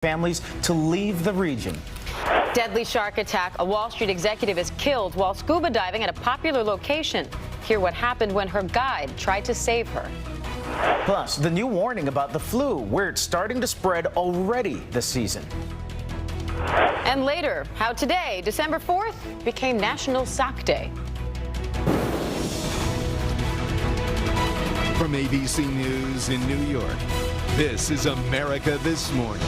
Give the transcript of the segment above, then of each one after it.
families to leave the region. Deadly shark attack. A Wall Street executive is killed while scuba diving at a popular location. Hear what happened when her guide tried to save her. Plus, the new warning about the flu, where it's starting to spread already this season. And later, how today, December 4th, became National Sock Day. From ABC News in New York, this is America This Morning.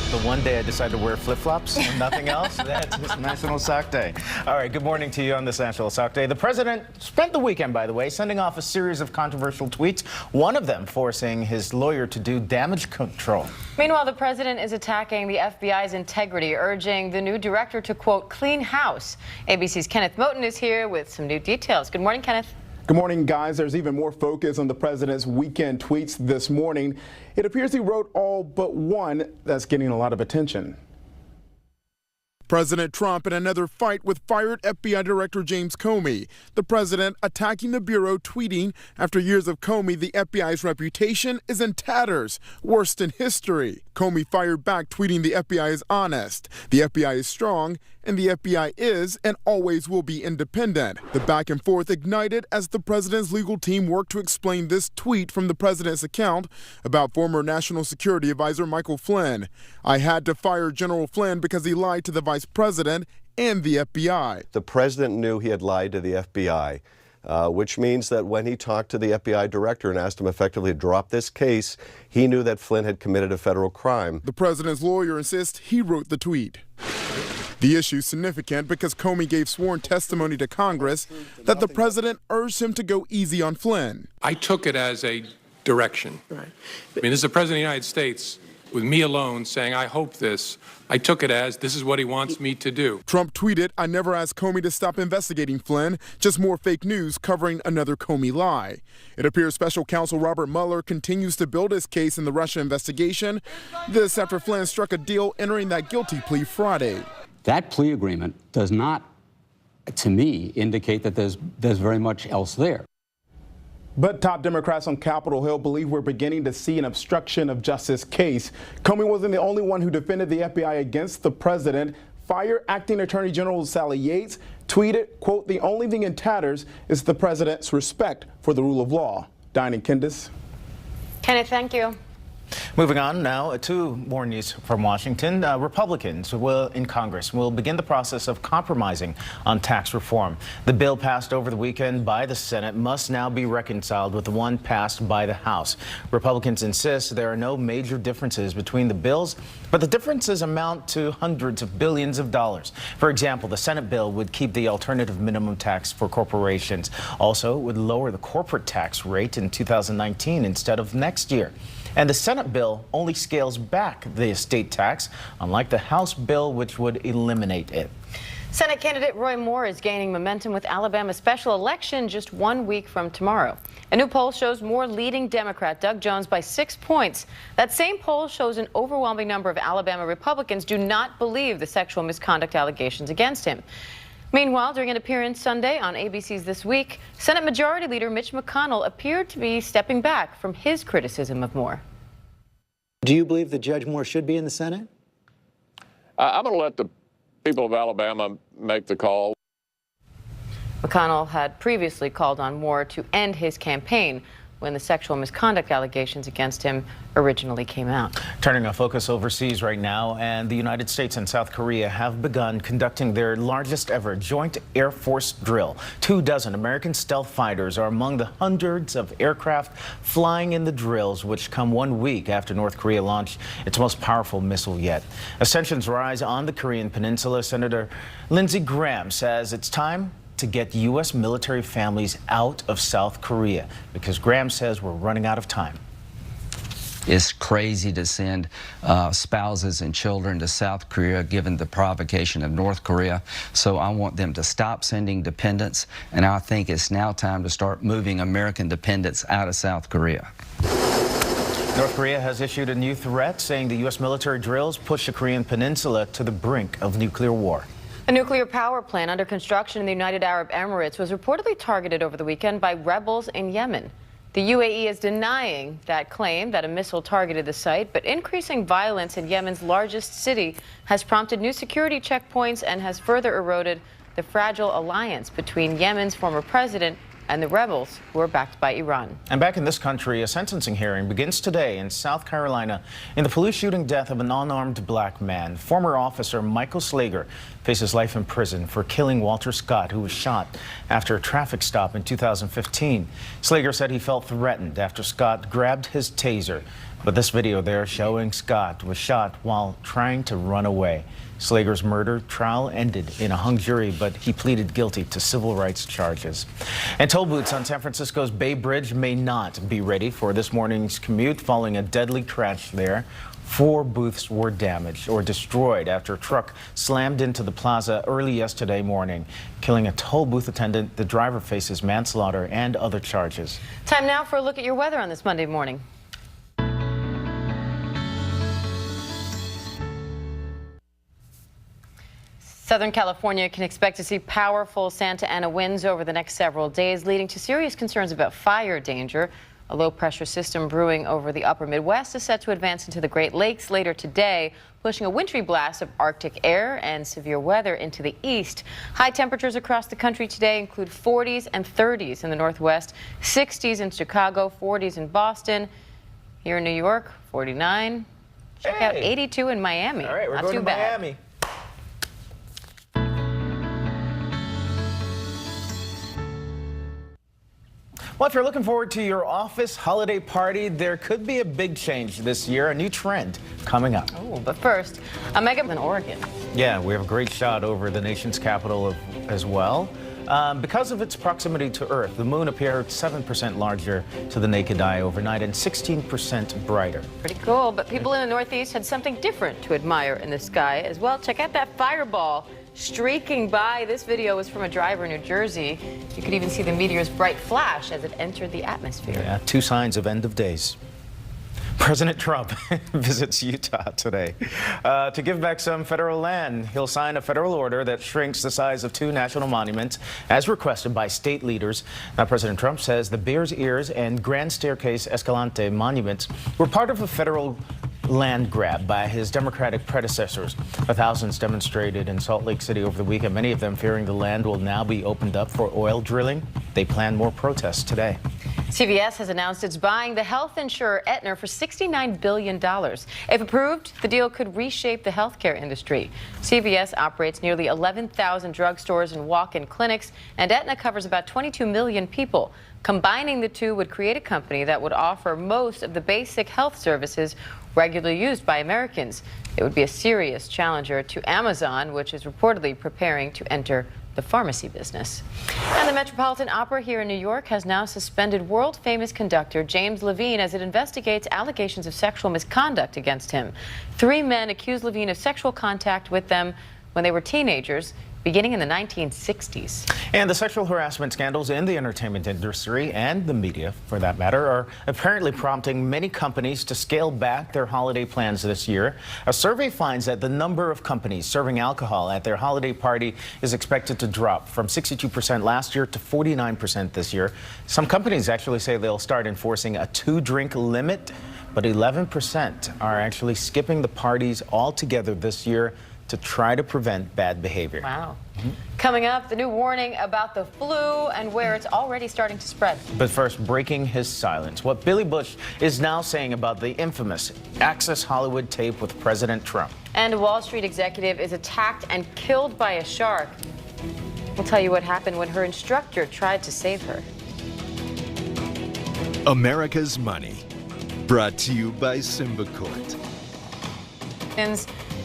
The one day I decided to wear flip-flops and nothing else, that's National Sock Day. All right, good morning to you on this National Sock Day. The president spent the weekend, by the way, sending off a series of controversial tweets, one of them forcing his lawyer to do damage control. Meanwhile, the president is attacking the FBI's integrity, urging the new director to, quote, clean house. ABC's Kenneth Moten is here with some new details. Good morning, Kenneth. Good morning, guys. There's even more focus on the president's weekend tweets this morning. It appears he wrote all but one that's getting a lot of attention. President Trump in another fight with fired FBI Director James Comey. The president attacking the bureau, tweeting, after years of Comey, the FBI's reputation is in tatters, worst in history. Comey fired back, tweeting the FBI is honest, the FBI is strong, and the FBI is and always will be independent. The back and forth ignited as the president's legal team worked to explain this tweet from the president's account about former National Security Advisor Michael Flynn. I had to fire General Flynn because he lied to the vice president and the FBI. The president knew he had lied to the FBI, which means that when he talked to the FBI director and asked him effectively to drop this case, he knew that Flynn had committed a federal crime. The president's lawyer insists he wrote the tweet. The issue is significant because Comey gave sworn testimony to Congress that the president urged him to go easy on Flynn. I took it as a direction. Right. I mean, this is the president of the United States with me alone saying, I hope this. I took it as this is what he wants me to do. Trump tweeted, I never asked Comey to stop investigating Flynn, just more fake news covering another Comey lie. It appears special counsel Robert Mueller continues to build his case in the Russia investigation. This after Flynn struck a deal entering that guilty plea Friday. That plea agreement does not, to me, indicate that there's very much else there. But top Democrats on Capitol Hill believe we're beginning to see an obstruction of justice case. Comey wasn't the only one who defended the FBI against the president. Fire Acting Attorney General Sally Yates tweeted, quote, the only thing in tatters is the president's respect for the rule of law. Diane Kendis. Kenneth, thank you. Moving on now to more news from Washington. Republicans in Congress will begin the process of compromising on tax reform. The bill passed over the weekend by the Senate must now be reconciled with the one passed by the House. Republicans insist there are no major differences between the bills, but the differences amount to hundreds of billions of dollars. For example, the Senate bill would keep the alternative minimum tax for corporations. Also, it would lower the corporate tax rate in 2019 instead of next year. And the Senate bill only scales back the estate tax, unlike the House bill, which would eliminate it. Senate candidate Roy Moore is gaining momentum with Alabama's special election just 1 week from tomorrow. A new poll shows Moore leading Democrat Doug Jones by 6 points. That same poll shows an overwhelming number of Alabama Republicans do not believe the sexual misconduct allegations against him. Meanwhile, during an appearance Sunday on ABC's This Week, Senate Majority Leader Mitch McConnell appeared to be stepping back from his criticism of Moore. Do you believe that Judge Moore should be in the Senate? I'm going to let the people of Alabama make the call. McConnell had previously called on Moore to end his campaign when the sexual misconduct allegations against him originally came out. Turning our focus overseas right now, and the United States and South Korea have begun conducting their largest ever joint Air Force drill. 24 American stealth fighters are among the hundreds of aircraft flying in the drills, which come 1 week after North Korea launched its most powerful missile yet. As tensions rise on the Korean peninsula, Senator Lindsey Graham says it's time to get U.S. military families out of South Korea, because Graham says we're running out of time. It's crazy to send spouses and children to South Korea given the provocation of North Korea. So I want them to stop sending dependents, and I think it's now time to start moving American dependents out of South Korea. North Korea has issued a new threat, saying the U.S. military drills push the Korean peninsula to the brink of nuclear war. A nuclear power plant under construction in the United Arab Emirates was reportedly targeted over the weekend by rebels in Yemen. The UAE is denying that claim that a missile targeted the site, but increasing violence in Yemen's largest city has prompted new security checkpoints and has further eroded the fragile alliance between Yemen's former president and the rebels who are backed by Iran. And back in this country, a sentencing hearing begins today in South Carolina in the police shooting death of an unarmed black man. Former officer Michael Slager faces life in prison for killing Walter Scott, who was shot after a traffic stop in 2015. Slager said he felt threatened after Scott grabbed his taser. But this video there showing Scott was shot while trying to run away. Slager's murder trial ended in a hung jury, but he pleaded guilty to civil rights charges. And toll booths on San Francisco's Bay Bridge may not be ready for this morning's commute following a deadly crash there. 4 booths were damaged or destroyed after a truck slammed into the plaza early yesterday morning, killing a toll booth attendant. The driver faces manslaughter and other charges. Time now for a look at your weather on this Monday morning. Southern California can expect to see powerful Santa Ana winds over the next several days, leading to serious concerns about fire danger. A low-pressure system brewing over the upper Midwest is set to advance into the Great Lakes later today, pushing a wintry blast of Arctic air and severe weather into the east. High temperatures across the country today include 40s and 30s in the Northwest, 60s in Chicago, 40s in Boston. Here in New York, 49. Check out 82 in Miami. All right, we're Not going too to bad. Miami. Well, if you're looking forward to your office holiday party, there could be a big change this year, a new trend coming up. Oh, but first, a mega in Oregon. Yeah, we have a great shot over the nation's capital as well. Because of its proximity to Earth, the moon appeared 7% larger to the naked eye overnight and 16% brighter. Pretty cool, but people in the Northeast had something different to admire in the sky as well. Check out that fireball streaking by. This video was from a driver in New Jersey. You could even see the meteor's bright flash as it entered the atmosphere. Yeah, 2 signs of end of days. President Trump visits Utah today to give back some federal land. He'll sign a federal order that shrinks the size of 2 national monuments as requested by state leaders. Now, President Trump says the Bears Ears and Grand Staircase Escalante monuments were part of a federal land grab by his Democratic predecessors. Thousands demonstrated in Salt Lake City over the weekend, many of them fearing the land will now be opened up for oil drilling. They plan more protests today. CVS has announced it's buying the health insurer Aetna for $69 billion. If approved, the deal could reshape the healthcare industry. CVS operates nearly 11,000 drugstores and walk-in clinics, and Aetna covers about 22 million people. Combining the two would create a company that would offer most of the basic health services regularly used by Americans. It would be a serious challenger to Amazon, which is reportedly preparing to enter the pharmacy business. And the Metropolitan Opera here in New York has now suspended world-famous conductor James Levine as it investigates allegations of sexual misconduct against him. 3 men accused Levine of sexual contact with them when they were teenagers, beginning in the 1960s. And the sexual harassment scandals in the entertainment industry and the media, for that matter, are apparently prompting many companies to scale back their holiday plans this year. A survey finds that the number of companies serving alcohol at their holiday party is expected to drop from 62% last year to 49% this year. Some companies actually say they'll start enforcing a 2-drink limit, but 11% are actually skipping the parties altogether this year to try to prevent bad behavior. Wow. Coming up, the new warning about the flu and where it's already starting to spread. But first, breaking his silence. What Billy Bush is now saying about the infamous Access Hollywood tape with President Trump. And a Wall Street executive is attacked and killed by a shark. We'll tell you what happened when her instructor tried to save her. America's Money, brought to you by Symbicort.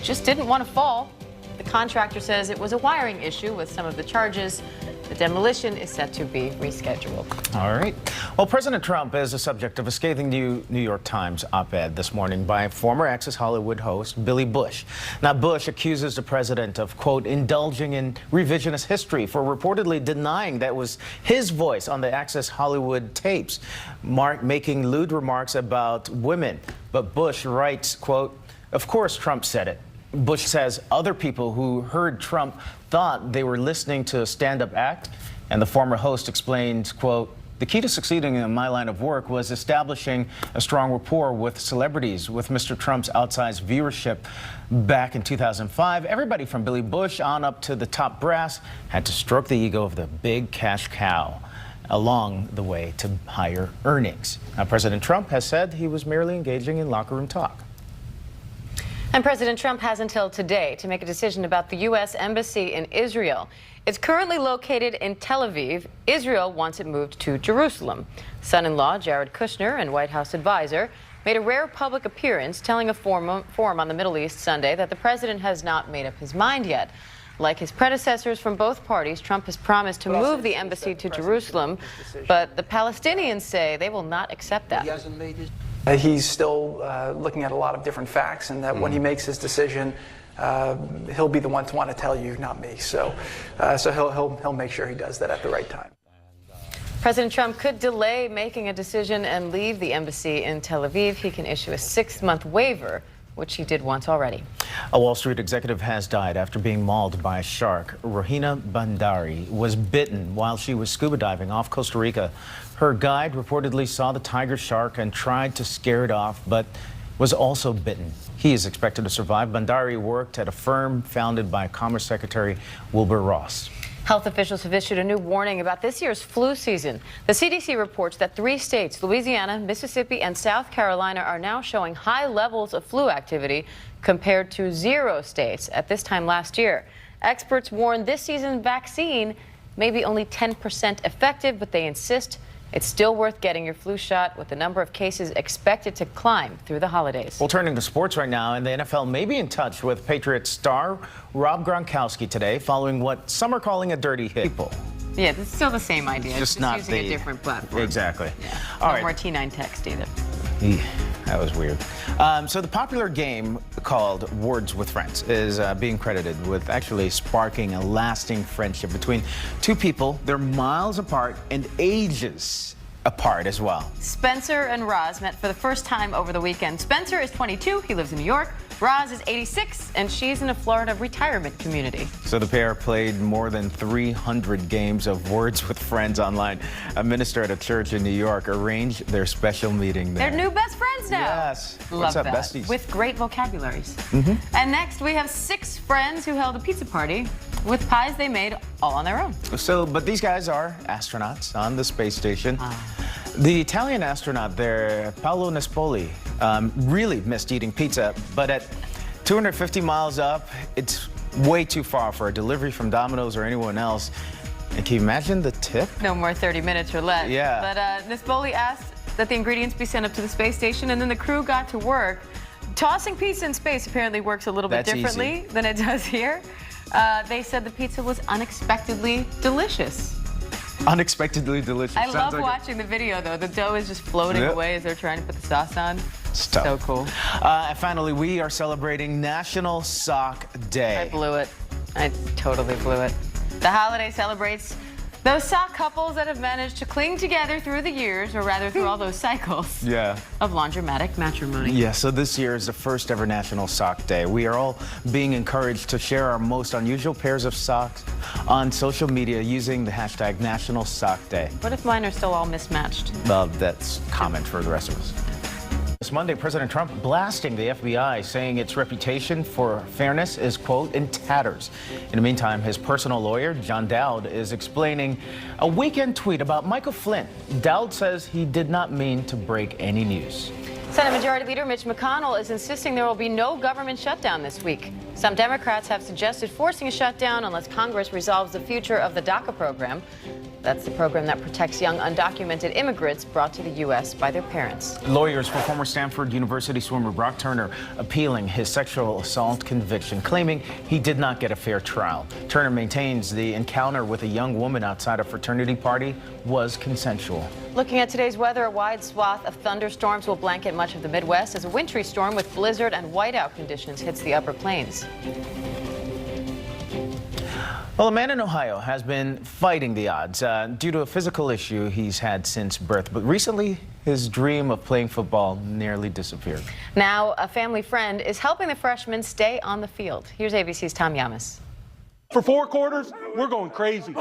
Just didn't want to fall. The contractor says it was a wiring issue with some of the charges. The demolition is set to be rescheduled. All right. Well, President Trump is the subject of a scathing New York Times op-ed this morning by former Access Hollywood host Billy Bush. Now, Bush accuses the president of, quote, indulging in revisionist history for reportedly denying that was his voice on the Access Hollywood tapes, making lewd remarks about women. But Bush writes, quote, of course Trump said it. Bush says other people who heard Trump thought they were listening to a stand-up act, and the former host explained, quote, The key to succeeding in my line of work was establishing a strong rapport with celebrities. With Mr. Trump's outsized viewership back in 2005, everybody from Billy Bush on up to the top brass had to stroke the ego of the big cash cow along the way to higher earnings. Now, President Trump has said he was merely engaging in locker room talk. And President Trump has until today to make a decision about the U.S. Embassy in Israel. It's currently located in Tel Aviv. Israel wants it moved to Jerusalem. Son-in-law Jared Kushner and White House advisor made a rare public appearance telling a forum on the Middle East Sunday that the president has not made up his mind yet. Like his predecessors from both parties, Trump has promised to move the embassy to Jerusalem, but the Palestinians say they will not accept that. He's still looking at a lot of different facts, and that when he makes his decision, he'll be the one to want to tell you, not me. So he'll make sure he does that at the right time. President Trump could delay making a decision and leave the embassy in Tel Aviv. He can issue a 6-month waiver, which he did once already. A Wall Street executive has died after being mauled by a shark. Rohina Bandari was bitten while she was scuba diving off Costa Rica. Her guide reportedly saw the tiger shark and tried to scare it off, but was also bitten. He is expected to survive. Bandari worked at a firm founded by Commerce Secretary Wilbur Ross. Health officials have issued a new warning about this year's flu season. The CDC reports that 3 states, Louisiana, Mississippi, and South Carolina, are now showing high levels of flu activity compared to 0 states at this time last year. Experts warn this season's vaccine may be only 10% effective, but they insist it's still worth getting your flu shot, with the number of cases expected to climb through the holidays. Well, turning to sports right now, and the NFL may be in touch with Patriots star Rob Gronkowski today following what some are calling a dirty hit. Yeah, it's still the same idea. Just not using a different platform. Exactly. Yeah. All No right. more T9 text either. That was weird. So the popular game called Words with Friends is being credited with actually sparking a lasting friendship between 2 people. They're miles apart and ages apart as well. Spencer and Roz met for the first time over the weekend. Spencer is 22. He lives in New York. Roz is 86, and she's in a Florida retirement community. So the pair played more than 300 games of Words with Friends online. A minister at a church in New York arranged their special meeting there. They're new best friends now. Yes. Love What's up, that. besties? With great vocabularies. And next, we have 6 friends who held a pizza party with pies they made all on their own. But these guys are astronauts on the space station. The Italian astronaut there, Paolo Nespoli, really missed eating pizza, but at 250 miles up, it's way too far for a delivery from Domino's or anyone else. And can you imagine the tip? No more 30 minutes or less. Yeah. But Nespoli asked that the ingredients be sent up to the space station, and then the crew got to work. Tossing pizza in space apparently works a little bit differently than it does here. They said the pizza was unexpectedly delicious. Unexpectedly delicious. I love watching the video, though. The dough is just floating away as they're trying to put the sauce on. So cool. And finally, we are celebrating National Sock Day. I blew it. I totally blew it. The holiday celebrates those sock couples that have managed to cling together through the years, or rather through all those cycles of laundromatic matrimony. Yeah, so this year is the first ever National Sock Day. We are all being encouraged to share our most unusual pairs of socks on social media using the hashtag National Sock Day. What if mine are still all mismatched? Well, that's common for the rest of us. This Monday, President Trump blasting the FBI, saying its reputation for fairness is, quote, in tatters. In the meantime, his personal lawyer, John Dowd, is explaining a weekend tweet about Michael Flynn. Dowd says he did not mean to break any news. Senate Majority Leader Mitch McConnell is insisting there will be no government shutdown this week. Some Democrats have suggested forcing a shutdown unless Congress resolves the future of the DACA program. That's the program that protects young undocumented immigrants brought to the U.S. by their parents. Lawyers for former Stanford University swimmer Brock Turner appealing his sexual assault conviction, claiming he did not get a fair trial. Turner maintains the encounter with a young woman outside a fraternity party was consensual. Looking at today's weather, a wide swath of thunderstorms will blanket much of the Midwest as a wintry storm with blizzard and whiteout conditions hits the upper plains. Well, a man in Ohio has been fighting the odds due to a physical issue he's had since birth. But recently, his dream of playing football nearly disappeared. Now, a family friend is helping the freshman stay on the field. Here's ABC's Tom Yamas. For 4 quarters, we're going crazy.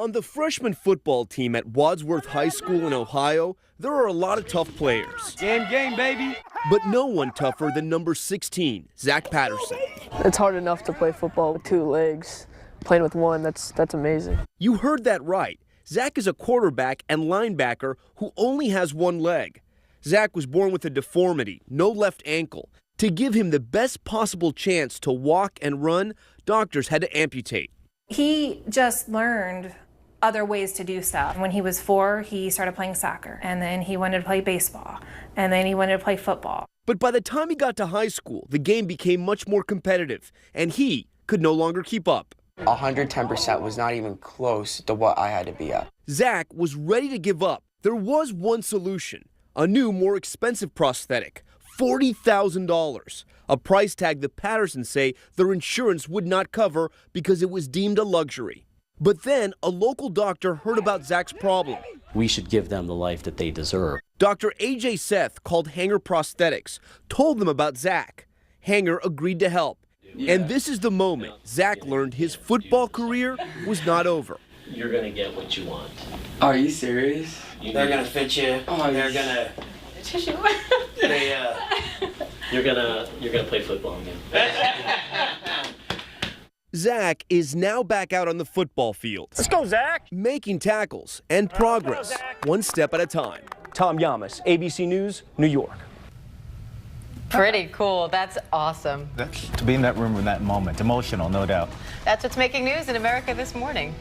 On the freshman football team at Wadsworth High School in Ohio, there are a lot of tough players. Game, baby! But no one tougher than number 16, Zach Patterson. It's hard enough to play football with 2 legs. Playing with 1, that's amazing. You heard that right. Zach is a quarterback and linebacker who only has 1 leg. Zach was born with a deformity, no left ankle. To give him the best possible chance to walk and run, doctors had to amputate. He just learned other ways to do stuff. When he was 4, he started playing soccer, and then he wanted to play baseball, and then he wanted to play football. But by the time he got to high school, the game became much more competitive, and he could no longer keep up. 110% was not even close to what I had to be at. Zach was ready to give up. There was one solution, a new, more expensive prosthetic, $40,000, a price tag that Patterson say their insurance would not cover because it was deemed a luxury. But then a local doctor heard about Zach's problem. We should give them the life that they deserve. Dr. A.J. Seth called Hanger Prosthetics, told them about Zach. Hanger agreed to help. And this is the moment Zach learned his football career was not over. You're going to get what you want. Are you serious? They're going to fit you. They're going to... You're gonna play football again. Zach is now back out on the football field. Let's go, Zach! Making tackles and progress, one step at a time. Tom Yamas, ABC News, New York. Pretty cool. That's awesome. To be in that room in that moment, emotional, no doubt. That's what's making news in America this morning.